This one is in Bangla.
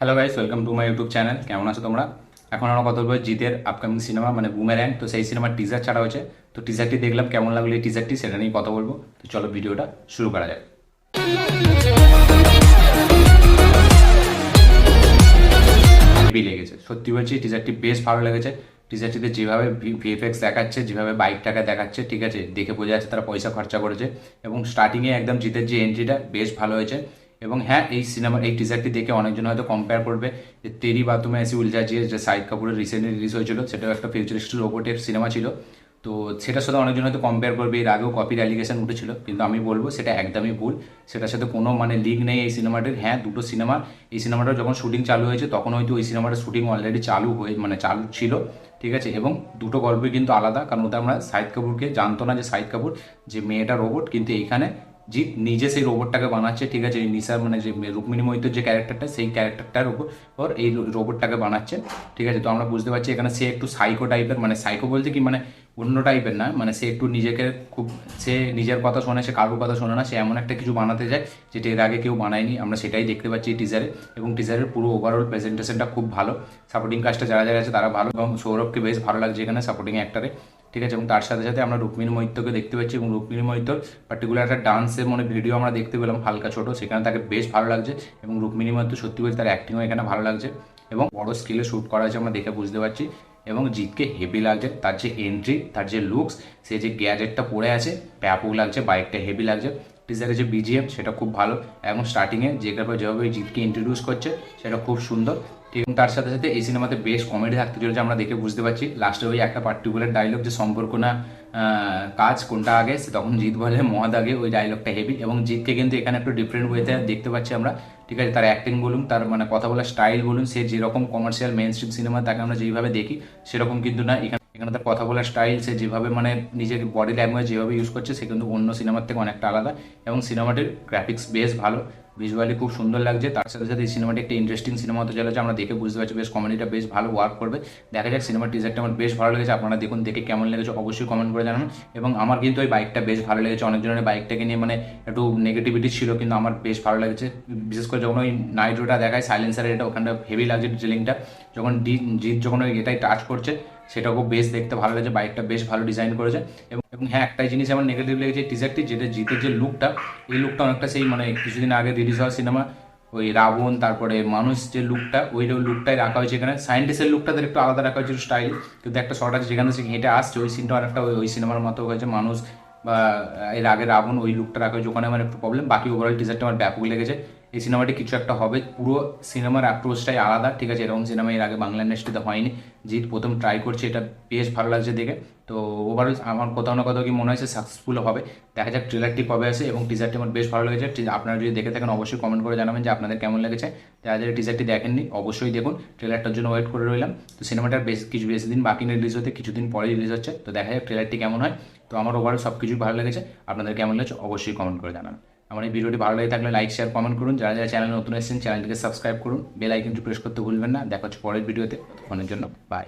Hello guys, welcome to my YouTube channel. কেমন আছো তোমরা? এখন আমরা কথা বলবো জিতের আপকামিং সিনেমা মানে বুমেরাং। তো সেই সিনেমার টিজার ছাড়া হয়েছে। তো টিজারটি দেখলাম, কেমন লাগলো এই টিজারটি সেটা নিয়ে কথা বলবো। তো চলো ভিডিওটা শুরু করা যাক। হেভি লেগেছে, সত্যি বলছি টিজারটি বেশ ভালো লেগেছে। টিজারটিতে যেভাবে ভিএফএক্স দেখাচ্ছে, যেভাবে বাইকটাকে দেখাচ্ছে, ঠিক আছে, দেখে বোঝা যাচ্ছে তারা পয়সা খরচা করেছে। এবং স্টার্টিংয়ে একদম জিতের যে এন্ট্রিটা বেশ ভালো হয়েছে। এবং হ্যাঁ, এই টিজারটি দেখে অনেকজন হয়তো কম্পেয়ার করবে যে তেরি বাতুমে এসে উলঝা যে শাহিদ কাপুরের রিসেন্টলি রিলিজ হয়েছিল, সেটাও একটা ফিউচারিস্টিক রোবটের সিনেমা ছিল। তো সেটার সাথে অনেকজন হয়তো কম্পেয়ার করবে, এর আগেও কপির অ্যালিগেশন উঠেছিল, কিন্তু আমি বলবো সেটা একদমই ভুল। সেটার সাথে কোনো লিগ নেই এই সিনেমাটির। হ্যাঁ, দুটো সিনেমা, এই সিনেমাটার যখন শুটিং চালু হয়েছে তখন হয়তো ওই সিনেমাটার শুটিং অলরেডি চালু চালু ছিল, ঠিক আছে। এবং দুটো গল্পই কিন্তু আলাদা, কারণ ওটা আমরা শাহিদ কাপুরকে জানতো না যে শাহিদ কাপুর যে মেয়েটা রোবট, কিন্তু এইখানে জিৎ নিজে সেই রোবটটাকে বানাচ্ছে, ঠিক আছে। এই নিসার যে রুক্মিণী মৈত্র যে ক্যারেক্টারটা, সেই ক্যারেক্টারটার উপর এই রোবটটাকে বানাচ্ছে, ঠিক আছে। তো আমরা বুঝতে পারছি এখানে সে একটু সাইকো টাইপের, সাইকো বলতে কি অন্য টাইপের না, সে একটু নিজেকে খুব, সে নিজের কথা শোনে, সে কারোর কথা শোনে না, সে এমন একটা কিছু বানাতে যায় যেটা এর আগে কেউ বানায়নি। আমরা সেটাই দেখতে পাচ্ছি এই টিজারে। এবং টিজারের পুরো ওভারঅল প্রেজেন্টেশনটা খুব ভালো। সাপোর্টিং কাস্টে যারা যারা আছে তারা ভালো, এবং সৌরভকে বেশ ভালো লাগছে এখানে সাপোর্টিং অ্যাক্টারে, ঠিক আছে। এবং তার সাথে সাথে আমরা রুক্মিণী মৈত্রকে দেখতে পাচ্ছি, এবং রুক্মিণী মৈত্রর পার্টিকুলার একটা ডান্সের ভিডিও আমরা দেখতে পেলাম হালকা ছোট, সেখানে তাকে বেশ ভালো লাগছে। এবং রুক্মিণী মৈত্র সত্যি বলতে তার অ্যাক্টিংও এখানে ভালো লাগছে, এবং বড় স্কেলে শ্যুট করা হয়েছে আমরা দেখে বুঝতে পারছি। এবং জিতকে হেভি লাগছে, তার যে এন্ট্রি, তার যে লুকস, সে যে গ্যাজেটটা পরে আছে ব্যাপক লাগছে, বাইকটা হেভি লাগছে। টিজারের যে বিজিএম সেটা খুব ভালো, এবং স্টার্টিংয়ে যেভাবে জিতকে ইন্ট্রোডিউস করছে সেটা খুব সুন্দর। এবং তার সাথে সাথে এই সিনেমাতে বেশ কমেডি থাকতে চলেছে, আমরা দেখে বুঝতে পারছি। লাস্টে ওই একটা পার্টিকুলার ডায়লগ, যে সম্পর্ক না কাজ কোনটা আগে, সে তখন জিৎ বলে মহাদ আগে, ওই ডায়লগটা হেভি। এবং জিতকে কিন্তু এখানে একটু ডিফারেন্ট ওয়েতে দেখতে পাচ্ছি আমরা, ঠিক আছে। তার অ্যাক্টিং বলুন, তার কথা বলার স্টাইল বলুন, সে যেরকম কমার্শিয়াল মেন স্ট্রিম সিনেমা তাকে আমরা যেইভাবে দেখি সেরকম কিন্তু না। এখানে তার কথা বলার স্টাইল, সে যেভাবে নিজের বডি ল্যাঙ্গুয়েজ যেভাবে ইউজ করছে, সে কিন্তু অন্য সিনেমার থেকে অনেকটা আলাদা। এবং সিনেমাটির গ্রাফিক্স বেশ ভালো, ভিজুয়ালি খুব সুন্দর লাগছে। তার সাথে সাথে এই সিনেমাটি একটা ইন্টারেস্টিং সিনেমা হতে চলেছে, আমরা দেখে বুঝতে পারছি বেশ কমেডিটা বেশ ভালো ওয়ার্ক করবে। দেখা যাক, সিনেমার টিজারটা আমার বেশ ভালো লেগেছে। আপনারা দেখুন, দেখে কেমন লেগেছে অবশ্যই কমেন্ট করে জানাবেন। এবং আমার কিন্তু ওই বাইকটা বেশ ভালো লেগেছে। অনেকজনের বাইকটাকে নিয়ে একটু নেগেটিভিটি ছিল, কিন্তু আমার বেশ ভালো লেগেছে। বিশেষ করে যখন ওই নাইট্রোটা দেখায়, সাইলেন্সারের এটা ওখানটা হেভি লাগছে ডিটেলিংটা। যখন জিৎ যখন ওই এটাই টাচ করছে, সেটাও বেশ দেখতে ভালো লাগছে, বাইকটা বেশ ভালো ডিজাইন করেছে। এবং হ্যাঁ, একটাই জিনিস আমার নেগেটিভ লেগেছে টিজারটি, যেটা জিতের যে লুকটা, এই লুকটা অনেকটা সেই কিছুদিন আগে রিলিজ হওয়া সিনেমা ওই রাবণ, তারপরে মানুষ যে লুকটা, ওই লুকটাই রাখা হয়েছে এখানে। সায়েন্টিস্টের লুকটা একটু আলাদা রাখা হয়েছিল স্টাইল, কিন্তু একটা শর্ট আছে যেখানে সে হেঁটে আসছে, ওই সিনটা অনেকটা ওই সিনেমার মতো হয়েছে। মানুষ বা এর আগে রাবণ, ওই লুকটা রাখা হয়েছে, ওখানে আমার একটু প্রবলেম। বাকি ওভারঅল টিজারটা আমার ব্যাপক লেগেছে। এই সিনেমাটি কিছু একটা হবে, পুরো সিনেমার অ্যাপ্রোচটাই আলাদা, ঠিক আছে। এরকম সিনেমা এর আগে বাংলা ইন্ডাস্ট্রিতে হয়নি, জিৎ প্রথম ট্রাই করছে, এটা বেশ ভালো লাগছে দেখে। তো ওভারঅল আমার কোথাও না কোথাও কি মনে হয়েছে সাকসেসফুল হবে। দেখা যাক ট্রেলারটি কবে আসে, এবং টিজারটি আমার বেশ ভালো লেগেছে। আপনারা যদি দেখে থাকেন অবশ্যই কমেন্ট করে জানাবেন যে আপনাদের কেমন লেগেছে। যারা যারা টিজারটি দেখেননি অবশ্যই দেখুন, ট্রেলারটার জন্য ওয়েট করে রইলাম। তো সিনেমাটার বেশি দিন বাকি রিলিজ হতে, কিছুদিন পরে রিলিজ হচ্ছে। তো দেখা যাক ট্রেলারটি কেমন হয়। তো আমার ওভারঅল সব কিছুই ভালো লেগেছে। আপনাদের কেমন লেগেছে অবশ্যই কমেন্ট করে জানান। আমার এই ভিডিওটি ভালো লেগে থাকলে লাইক, শেয়ার, কমেন্ট করুন। যারা যারা চ্যানেলে নতুন এসেছেন চ্যানেলটিকে সাবস্ক্রাইব করুন, বেল আইকনটি প্রেস করতে ভুলবেন না। দেখা হচ্ছে পরের ভিডিওতে, ততক্ষণের জন্য বাই।